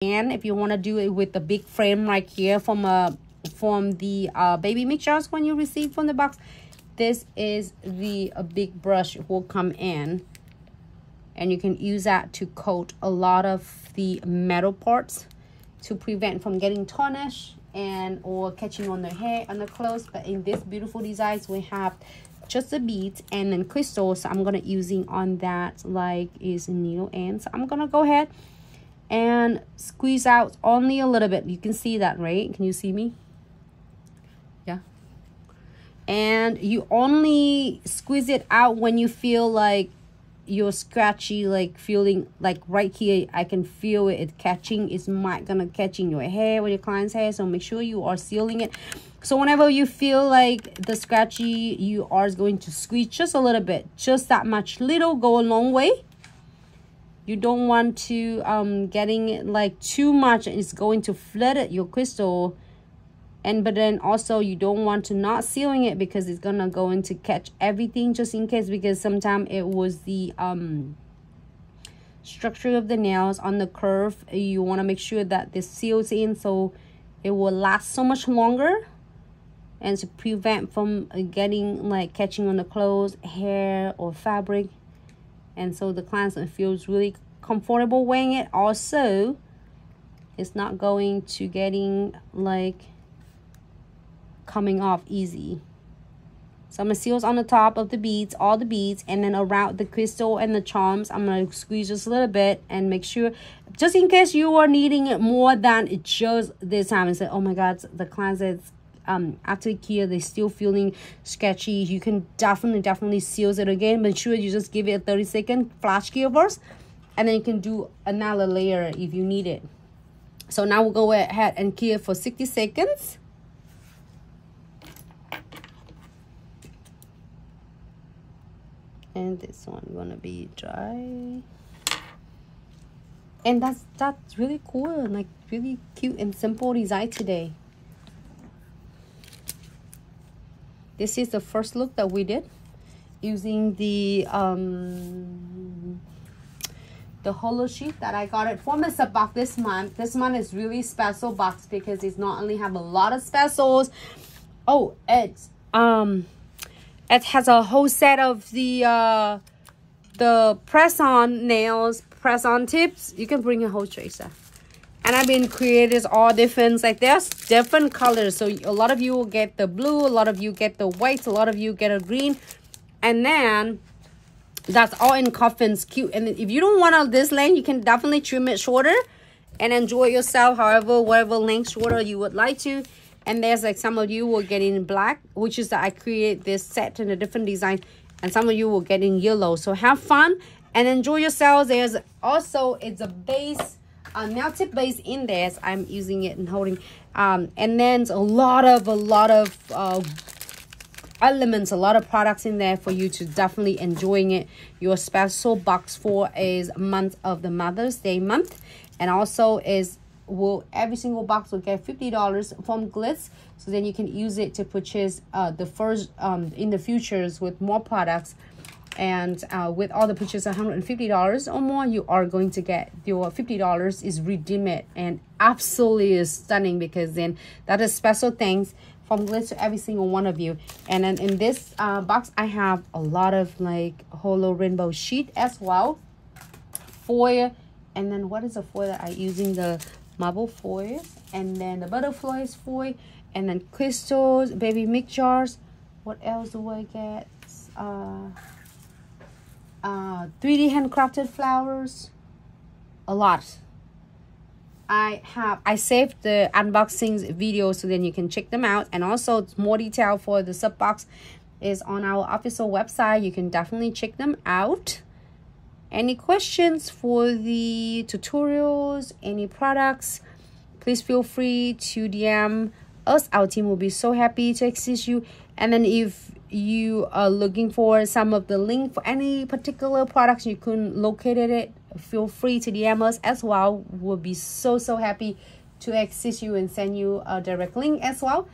And if you want to do it with the big frame right here from the baby mixtures when you receive from the box, this is the big brush will come in, and you can use that to coat a lot of the metal parts to prevent from getting tarnished and or catching on the hair and the clothes. But in this beautiful designs, we have just the beads and then crystals. So I'm gonna using on that like is needle end. So I'm gonna go ahead and squeeze out only a little bit. You can see that, right? Can you see me? Yeah. And you only squeeze it out when you feel like you're scratchy, like feeling like right here I can feel it catching. It's not gonna catch in your hair or your client's hair, so make sure you are sealing it. So whenever you feel like the scratchy, you are going to squeeze just a little bit, just that much little, go a long way. You don't want to getting it like too much, it's going to flood your crystal. And but then also you don't want to not sealing it because it's gonna go into catch everything, just in case, because sometimes it was the structure of the nails on the curve. You want to make sure that this seals in so it will last so much longer, and to prevent from getting like catching on the clothes, hair or fabric. And so the client feels really comfortable wearing it. Also, it's not going to getting like coming off easy. So I'm gonna seal on the top of the beads, all the beads, and then around the crystal and the charms I'm gonna squeeze just a little bit and make sure, just in case you are needing it more than it just this time and say, oh my god, the client says after IKEA they're still feeling sketchy, you can definitely seal it again. Make sure you just give it a 30-second flash cure first, and then you can do another layer if you need it. So now we'll go ahead and cure for 60 seconds. And this one gonna be dry. And that's really cool, like really cute and simple design today. This is the first look that we did using the holo sheet that I got it from the sub box this month. This month is really special box because it's not only have a lot of specials. Oh, it's it has a whole set of the press-on nails, press-on tips. You can bring a whole tracer. And I've been created all different, like there's different colors. So a lot of you will get the blue, a lot of you get the white, a lot of you get a green. And then that's all in coffins, cute. And if you don't want this length, you can definitely trim it shorter and enjoy yourself however, whatever length shorter you would like to. And there's like some of you will get in black, which is that I create this set in a different design, and some of you will get in yellow. So have fun and enjoy yourselves. There's also, it's a base, a nail tip base in there. So I'm using it and holding, and then a lot of elements, a lot of products in there for you to definitely enjoying it. Your special box for is month of the Mother's Day month, and also is every single box will get $50 from Glitz, so then you can use it to purchase the first in the futures with more products. And with all the purchase $150 or more, you are going to get your $50 is redeem it, and absolutely is stunning, because then that is special things from Glitz to every single one of you. And then in this box I have a lot of like holo rainbow sheet as well, foil, and then what is the foil that I using? The marble foil, and then the butterflies foil, and then crystals, baby mixtures. What else do I get? 3D handcrafted flowers, a lot. I saved the unboxings video so then you can check them out, and also more detail for the sub box is on our official website. You can definitely check them out. Any questions for the tutorials, any products, please feel free to DM us. Our team will be so happy to assist you. And then if you are looking for some of the link for any particular products you couldn't locate it, feel free to DM us as well. We'll be so happy to assist you and send you a direct link as well.